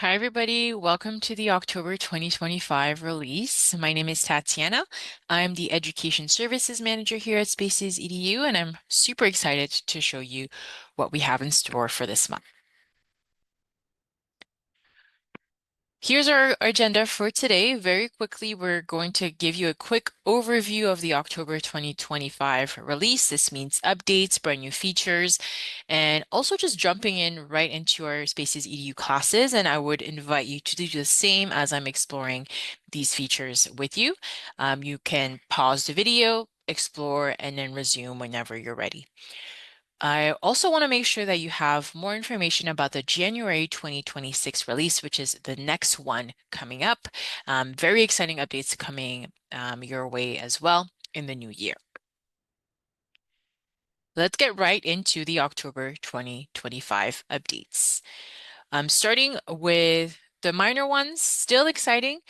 Hi, everybody. Welcome to the October 2025 release. My name is Tatiana. I'm the Education Services Manager here at SpacesEDU, and I'm super excited to show you what we have in store for this month. Here's our agenda for today. Very quickly, we're going to give you a quick overview of the October 2025 release. This means updates, brand new features, and also just jumping in right into our Spaces EDU classes. And I would invite you to do the same as I'm exploring these features with you. You can pause the video, explore, and then resume whenever you're ready. I also want to make sure that you have more information about the January 2026 release, which is the next one coming up. Very exciting updates coming your way as well in the new year. Let's get right into the October 2025 updates. Starting with the minor ones, still exciting,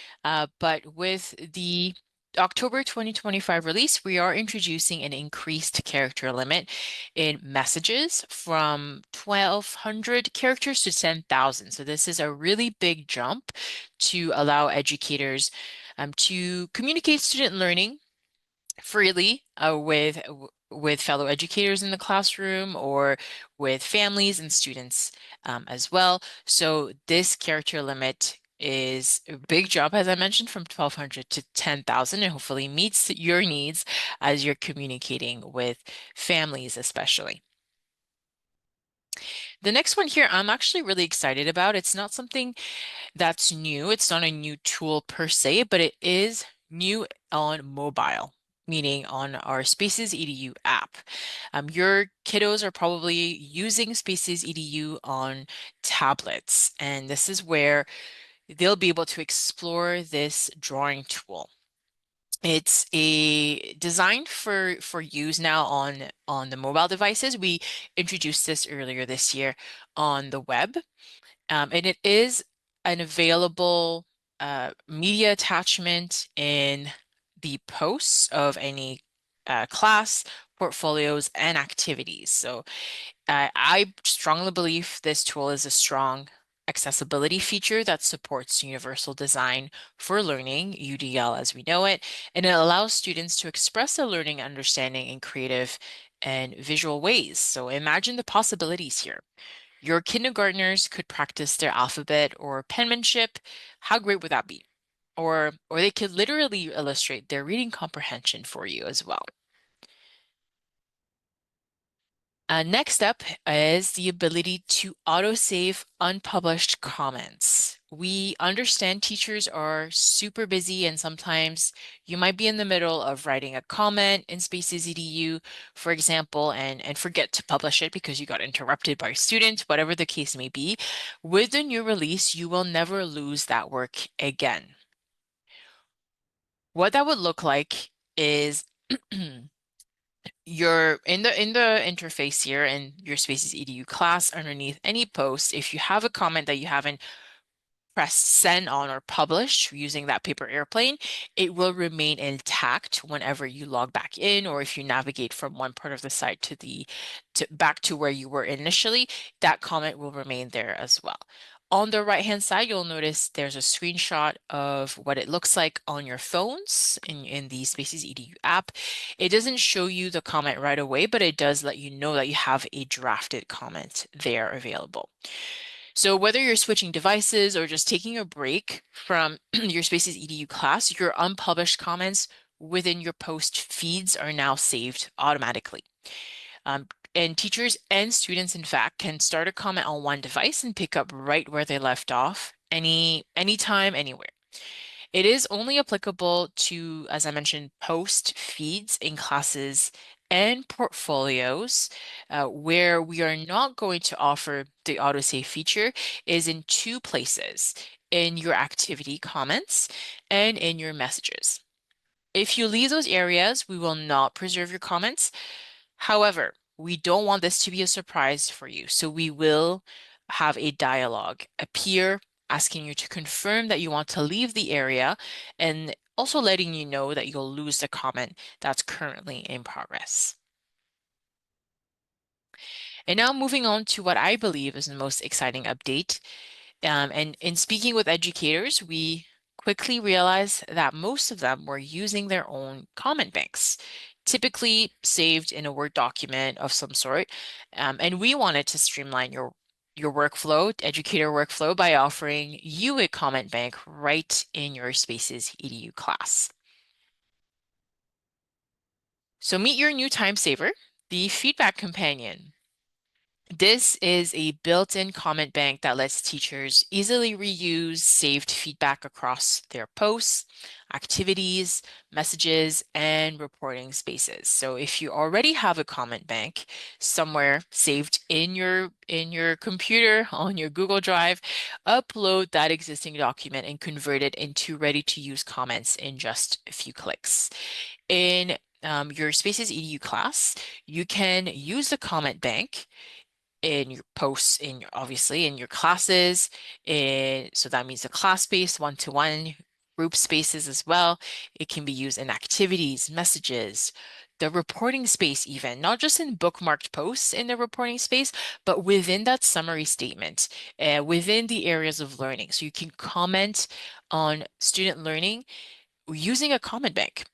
but with the October 2025 release, we are introducing an increased character limit in messages from 1,200 characters to 10,000. So this is a really big jump to allow educators to communicate student learning freely with fellow educators in the classroom or with families and students as well. So this character limit is a big jump, as I mentioned, from 1,200 to 10,000, and hopefully meets your needs as you're communicating with families, especially. The next one here, I'm actually really excited about. It's not something that's new. It's not a new tool per se, but it is new on mobile, meaning on our Spaces EDU app. Your kiddos are probably using Spaces EDU on tablets, and this is where they'll be able to explore this drawing tool. It's a designed for use now on the mobile devices. We introduced this earlier this year on the web. And it is an available media attachment in the posts of any class, portfolios, and activities. So I strongly believe this tool is a strong accessibility feature that supports universal design for learning, UDL as we know it, and it allows students to express their learning understanding in creative and visual ways. So imagine the possibilities here. Your kindergartners could practice their alphabet or penmanship. How great would that be? Or they could literally illustrate their reading comprehension for you as well. Next up is the ability to autosave unpublished comments. We understand teachers are super busy and sometimes you might be in the middle of writing a comment in Spaces EDU, for example, and forget to publish it because you got interrupted by a student, whatever the case may be. With the new release, you will never lose that work again. What that would look like is you're in the interface here in your Spaces EDU class underneath any post. If you have a comment that you haven't press send on or publish using that paper airplane, it will remain intact whenever you log back in or if you navigate from one part of the site to back to where you were initially, that comment will remain there as well. On the right-hand side, you'll notice there's a screenshot of what it looks like on your phones in the Spaces EDU app. It doesn't show you the comment right away, but it does let you know that you have a drafted comment there available. So whether you're switching devices or just taking a break from your Spaces EDU class, your unpublished comments within your post feeds are now saved automatically. Um, and teachers and students, in fact, can start a comment on one device and pick up right where they left off anytime, anywhere. It is only applicable to, as I mentioned, post feeds in classes and portfolios. Where we are not going to offer the autosave feature is in two places, in your activity comments and in your messages. If you leave those areas, we will not preserve your comments. However, we don't want this to be a surprise for you, so we will have a dialogue appear asking you to confirm that you want to leave the area and also letting you know that you'll lose the comment that's currently in progress. And now moving on to what I believe is the most exciting update. And in speaking with educators, we quickly realized that most of them were using their own comment banks, typically saved in a Word document of some sort. And we wanted to streamline your workflow, educator workflow, by offering you a comment bank right in your Spaces EDU class. So meet your new time saver, the feedback companion. This is a built-in comment bank that lets teachers easily reuse saved feedback across their posts, activities, messages, and reporting spaces. So if you already have a comment bank somewhere saved in your computer on your Google Drive, upload that existing document and convert it into ready-to-use comments in just a few clicks. In your Spaces EDU class, you can use the comment bank in your posts, obviously in your classes, so that means the class-based one-to-one group spaces as well. It can be used in activities, messages, the reporting space even, not just in bookmarked posts in the reporting space, but within that summary statement, within the areas of learning. So you can comment on student learning using a comment bank.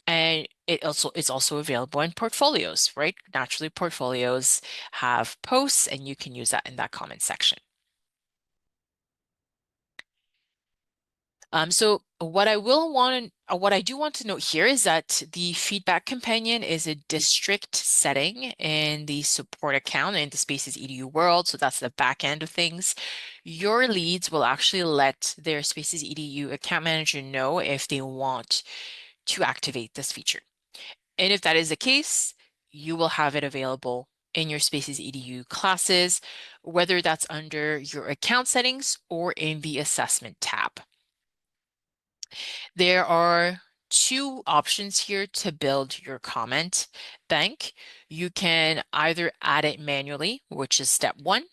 And it's also available in portfolios, right? Naturally, portfolios have posts, and you can use that in that comment section. So what I do want to note here is that the feedback companion is a district setting in the support account in the Spaces EDU world. So that's the back end of things. Your leads will actually let their Spaces EDU account manager know if they want to activate this feature. And if that is the case, you will have it available in your Spaces EDU classes, whether that's under your account settings or in the assessment tab. There are two options here to build your comment bank. You can either add it manually, which is step one,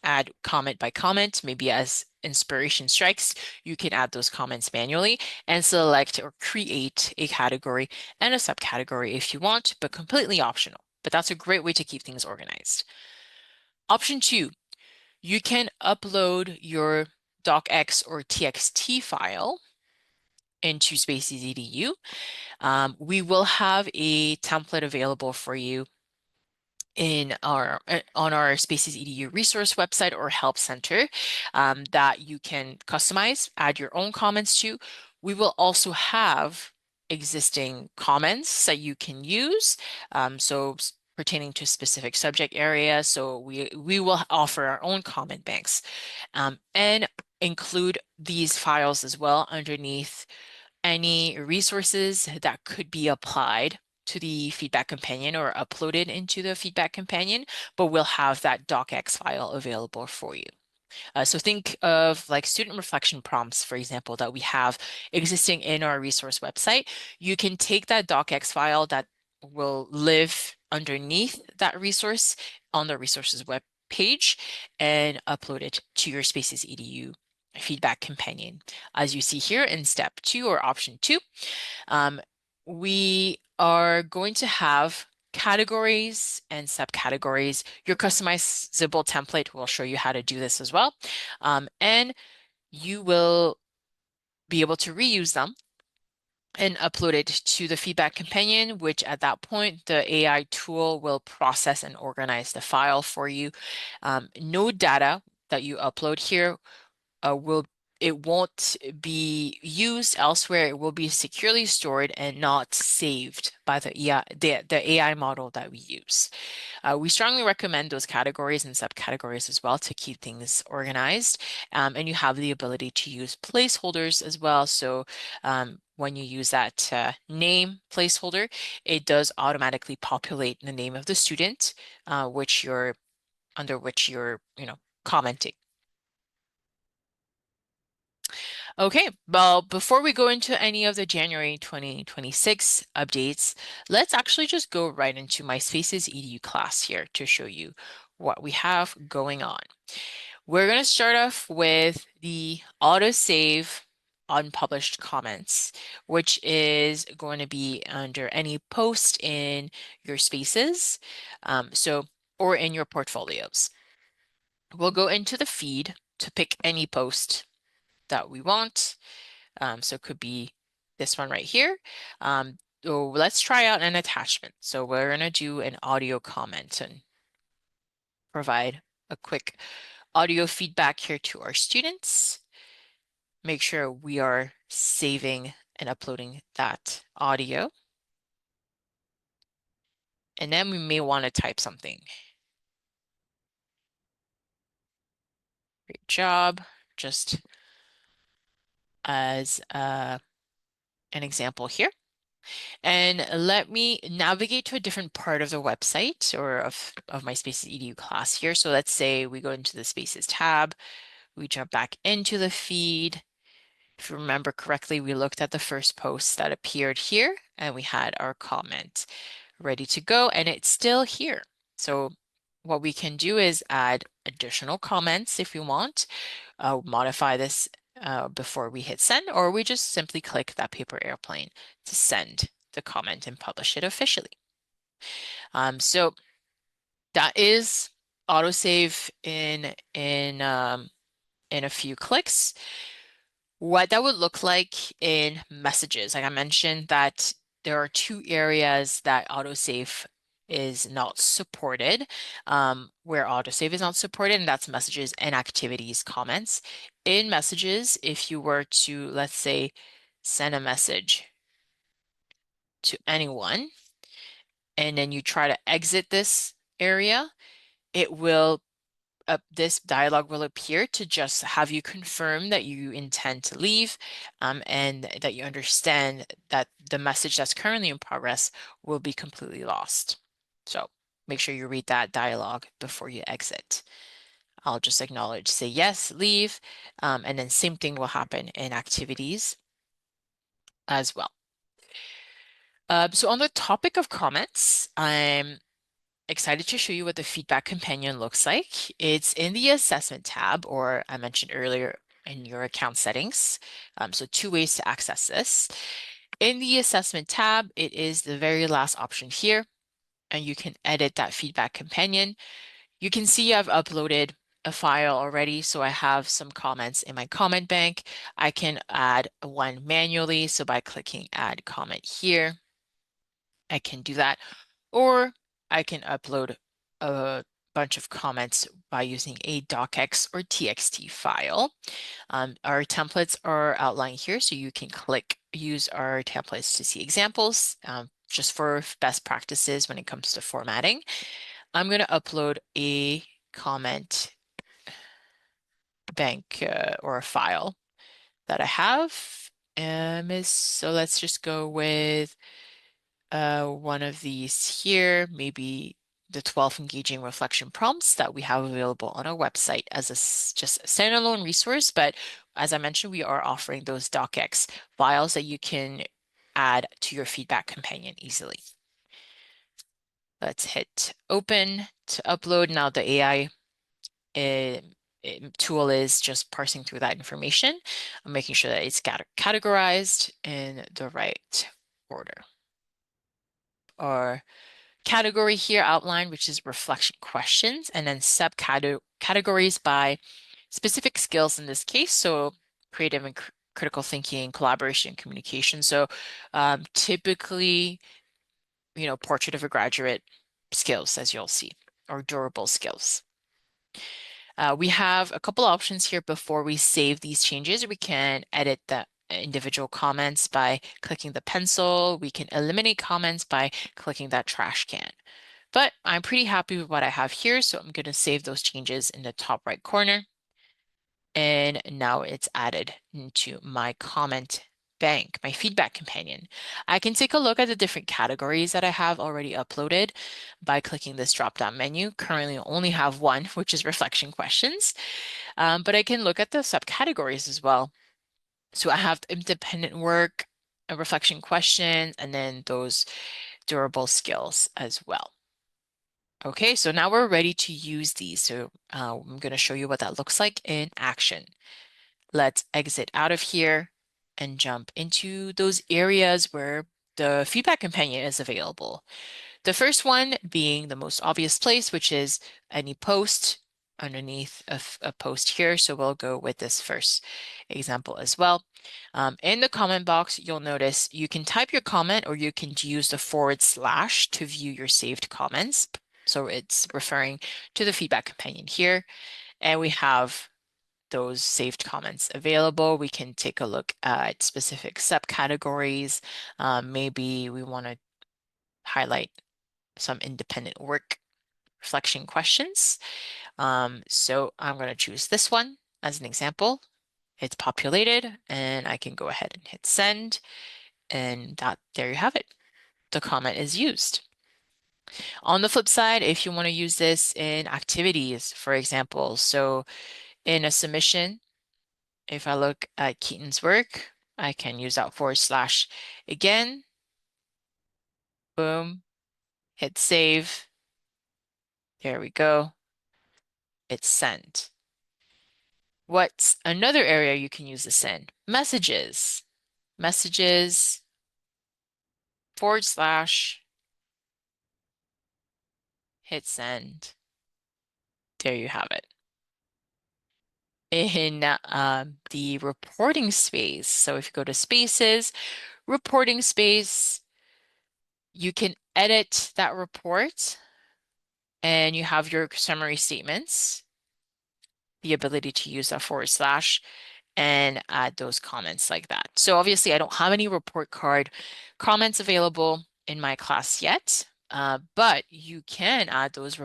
add comment by comment, maybe as inspiration strikes, you can add those comments manually and select or create a category and a subcategory if you want, but completely optional. But that's a great way to keep things organized. Option two, you can upload your docx or txt file into SpacesEDU. We will have a template available for you in our on our Spaces EDU resource website or help center that you can customize, add your own comments to. We will also have existing comments that you can use. Pertaining to specific subject areas. So we will offer our own comment banks and include these files as well underneath any resources that could be applied to the feedback companion or uploaded into the feedback companion, but we'll have that docx file available for you. So think of like student reflection prompts, for example, that we have existing in our resource website. You can take that docx file that will live underneath that resource on the resources web page and upload it to your Spaces EDU feedback companion. As you see here in step two or option two, we are going to have categories and subcategories. Your customizable template will show you how to do this as well. And you will be able to reuse them and upload it to the feedback companion, which at that point, the AI tool will process and organize the file for you. No data that you upload here it won't be used elsewhere. It will be securely stored and not saved by the AI model that we use. We strongly recommend those categories and subcategories as well to keep things organized. And you have the ability to use placeholders as well. So when you use that name placeholder, it does automatically populate the name of the student, under which you're, commenting. Okay, well, before we go into any of the January 2026 updates, let's actually just go right into my Spaces EDU class here to show you what we have going on. We're going to start off with the autosave unpublished comments, which is going to be under any post in your Spaces, or in your portfolios. We'll go into the feed to pick any post that we want. So it could be this one right here. So let's try out an attachment. So we're going to do an audio comment and provide a quick audio feedback here to our students. Make sure we are saving and uploading that audio. And then we may want to type something. Great job. Just as an example here. And let me navigate to a different part of the website or of my SpacesEDU class here. So let's say we go into the Spaces tab, we jump back into the feed. If you remember correctly, we looked at the first post that appeared here and we had our comment ready to go and it's still here. So what we can do is add additional comments if you want, modify this before we hit send, or we just simply click that paper airplane to send the comment and publish it officially. So that is autosave in a few clicks. What that would look like in messages, like I mentioned, that there are two areas that autosave is not supported, where autosave is not supported, and that's messages and activities comments. In messages, if you were to, let's say, send a message to anyone, and then you try to exit this area, it will this dialog will appear to just have you confirm that you intend to leave and that you understand that the message that's currently in progress will be completely lost. So make sure you read that dialog before you exit. I'll just acknowledge, say yes, leave, and then same thing will happen in activities as well. So on the topic of comments, I'm excited to show you what the feedback companion looks like. It's in the assessment tab, or I mentioned earlier in your account settings. So two ways to access this. In the assessment tab, it is the very last option here, and you can edit that feedback companion. You can see I've uploaded a file already, so I have some comments in my comment bank. I can add one manually, so by clicking add comment here, I can do that, or I can upload a bunch of comments by using a docx or txt file. Our templates are outlined here, so you can use our templates to see examples, just for best practices when it comes to formatting. I'm going to upload a comment bank or a file that I have. So let's just go with one of these here, maybe the 12 engaging reflection prompts that we have available on our website as just a standalone resource. But as I mentioned, we are offering those docx files that you can add to your feedback companion easily. Let's hit open to upload. Now the AI tool is just parsing through that information. I'm making sure that it's categorized in the right order. Our category here outlined, which is reflection questions, and then subcategories by specific skills in this case. So creative and critical thinking, collaboration, communication. So typically, portrait of a graduate skills, as you'll see, or durable skills. We have a couple options here before we save these changes. We can edit the individual comments by clicking the pencil. We can eliminate comments by clicking that trash can. But I'm pretty happy with what I have here, so I'm going to save those changes in the top right corner. And now it's added into my comment bank, my feedback companion. I can take a look at the different categories that I have already uploaded by clicking this drop-down menu. Currently, I only have one, which is reflection questions, but I can look at the subcategories as well. So I have independent work, a reflection question, and then those durable skills as well. Okay, so now we're ready to use these. So I'm going to show you what that looks like in action. Let's exit out of here and jump into those areas where the feedback companion is available. The first one being the most obvious place, which is any post underneath a post here. So we'll go with this first example as well. In the comment box, you'll notice you can type your comment or you can use the / to view your saved comments. So it's referring to the feedback companion here. And we have those saved comments available. We can take a look at specific subcategories. Maybe we want to highlight some independent work reflection questions. So I'm going to choose this one as an example. It's populated and I can go ahead and hit send, and there you have it. The comment is used. On the flip side, if you want to use this in activities, for example, so in a submission, if I look at Keaton's work, I can use that / again, boom, hit save. There we go. It's sent. What's another area you can use this in? Messages. Messages / hit send. There you have it. In the reporting space, so if you go to spaces, reporting space, you can edit that report and you have your summary statements, the ability to use a / and add those comments like that. So obviously I don't have any report card comments available in my class yet, but you can add those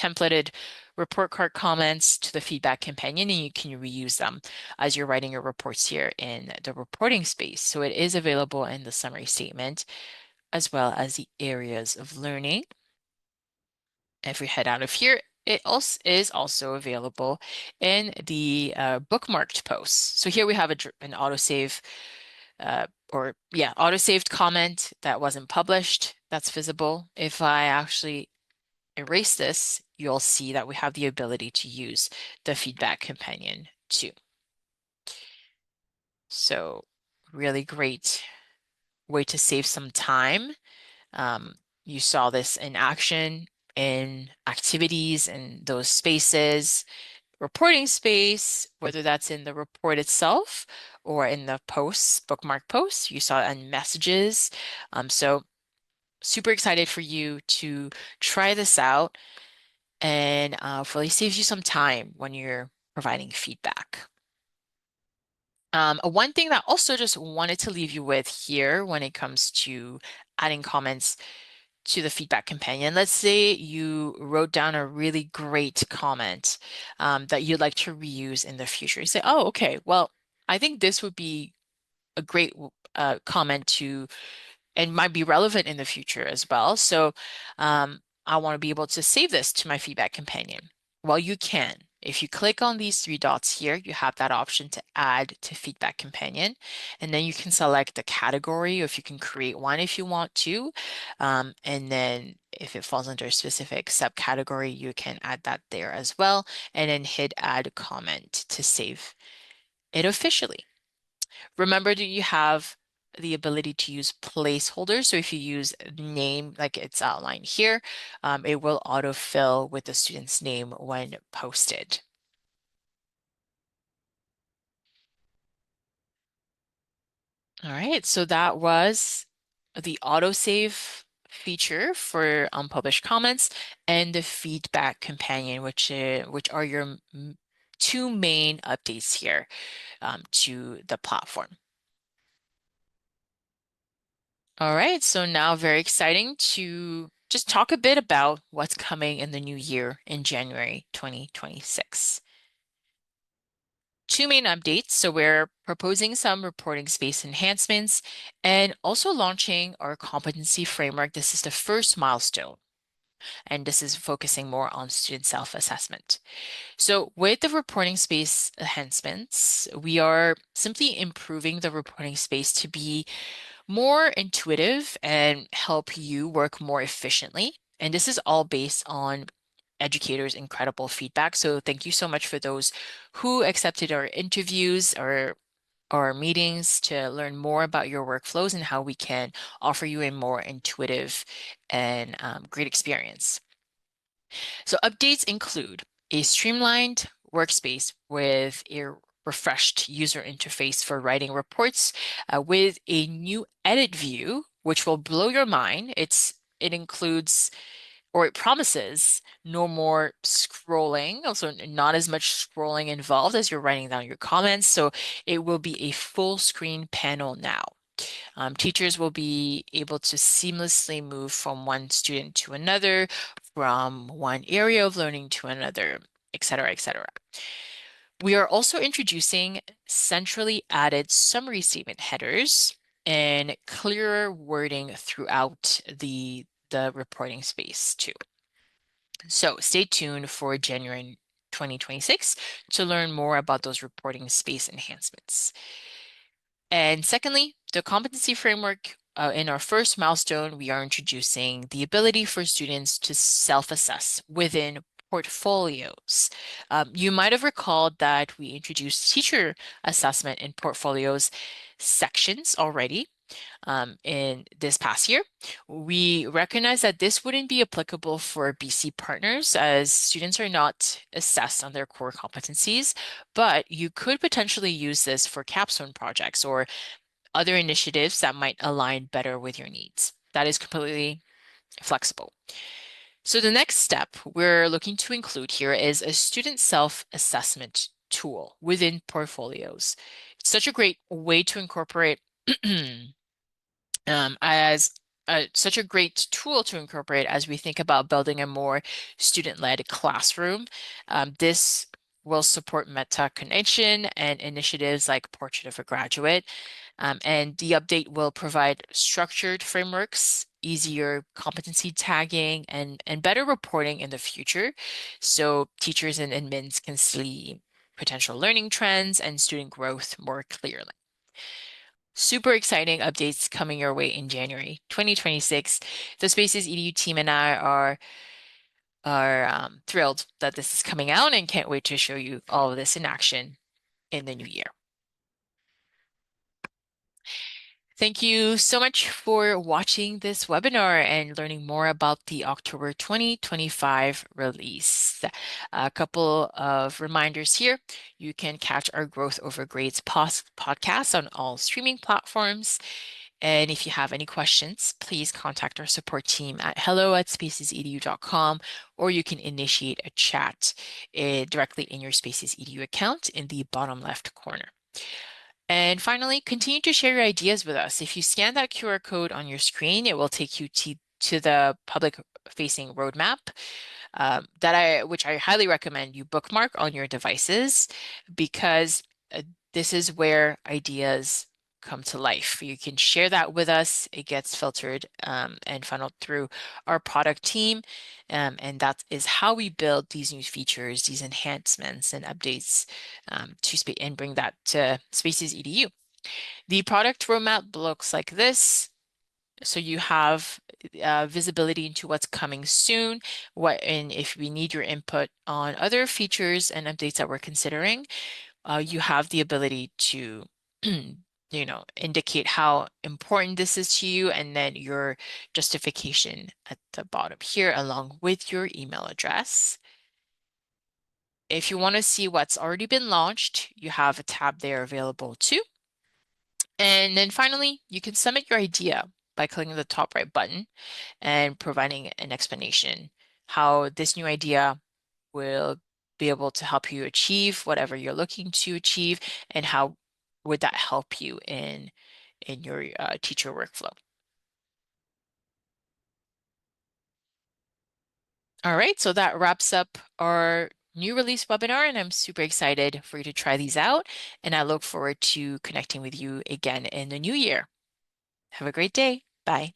templated report card comments to the feedback companion and you can reuse them as you're writing your reports here in the reporting space. So it is available in the summary statement as well as the areas of learning. If we head out of here, it also is also available in the bookmarked posts. So here we have an autosave autosaved comment that wasn't published. That's visible. If I actually erase this, you'll see that we have the ability to use the feedback companion too. So really great way to save some time. You saw this in action in activities and those spaces, reporting space, whether that's in the report itself or in the posts, bookmark posts, you saw it in messages. So super excited for you to try this out and hopefully saves you some time when you're providing feedback. One thing that also just wanted to leave you with here when it comes to adding comments to the feedback companion. Let's say you wrote down a really great comment that you'd like to reuse in the future. You say, oh, okay, well, I think this would be a great comment to and might be relevant in the future as well. So I want to be able to save this to my feedback companion. Well, you can. If you click on these 3 dots here, you have that option to add to feedback companion. And then you can select the category, or if you can create one if you want to. And then if it falls under a specific subcategory, you can add that there as well. And then hit add comment to save it officially. Remember that you have the ability to use placeholders. So if you use name like it's outlined here, it will autofill with the student's name when posted. All right, so that was the autosave feature for unpublished comments and the feedback companion, which are your 2 main updates here to the platform. All right, so now very exciting to just talk a bit about what's coming in the new year in January 2026. 2 main updates. So we're proposing some reporting space enhancements and also launching our competency framework. This is the first milestone, and this is focusing more on student self-assessment. So with the reporting space enhancements, we are simply improving the reporting space to be more intuitive and help you work more efficiently. And this is all based on educators' incredible feedback. So thank you so much for those who accepted our interviews or our meetings to learn more about your workflows and how we can offer you a more intuitive and great experience. So updates include a streamlined workspace with a refreshed user interface for writing reports with a new edit view, which will blow your mind. It includes or it promises no more scrolling, also not as much scrolling involved as you're writing down your comments. So it will be a full screen panel now. Teachers will be able to seamlessly move from one student to another, from one area of learning to another, et cetera, et cetera. We are also introducing centrally added summary statement headers and clearer wording throughout the reporting space too. So stay tuned for January 2026 to learn more about those reporting space enhancements. And secondly, the competency framework. In our first milestone, we are introducing the ability for students to self-assess within portfolios. You might have recalled that we introduced teacher assessment in portfolios sections already in this past year. We recognize that this wouldn't be applicable for BC partners as students are not assessed on their core competencies, but you could potentially use this for capstone projects or other initiatives that might align better with your needs. That is completely flexible. So the next step we're looking to include here is a student self-assessment tool within portfolios. It's such a great way to incorporate as such a great tool to incorporate as we think about building a more student-led classroom. This will support meta connection and initiatives like Portrait of a Graduate. And the update will provide structured frameworks, easier competency tagging, and better reporting in the future. So teachers and admins can see potential learning trends and student growth more clearly. Super exciting updates coming your way in January 2026. The Spaces EDU team and I are thrilled that this is coming out and can't wait to show you all of this in action in the new year. Thank you so much for watching this webinar and learning more about the October 2025 release. A couple of reminders here. You can catch our Growth Over Grades podcast on all streaming platforms. And if you have any questions, please contact our support team at hello@spacesedu.com, or you can initiate a chat directly in your Spaces EDU account in the bottom left corner. And finally, continue to share your ideas with us. If you scan that QR code on your screen, it will take you to the public-facing roadmap which I highly recommend you bookmark on your devices because this is where ideas come to life. You can share that with us. It gets filtered and funneled through our product team. And that is how we build these new features, these enhancements and updates and bring that to Spaces EDU. The product roadmap looks like this. So you have visibility into what's coming soon, and if we need your input on other features and updates that we're considering, you have the ability to, indicate how important this is to you, and then your justification at the bottom here, along with your email address. If you want to see what's already been launched, you have a tab there available too. And then finally, you can submit your idea by clicking the top right button and providing an explanation how this new idea will be able to help you achieve whatever you're looking to achieve and how would that help you in your teacher workflow. All right, so that wraps up our new release webinar, and I'm super excited for you to try these out, and I look forward to connecting with you again in the new year. Have a great day. Bye.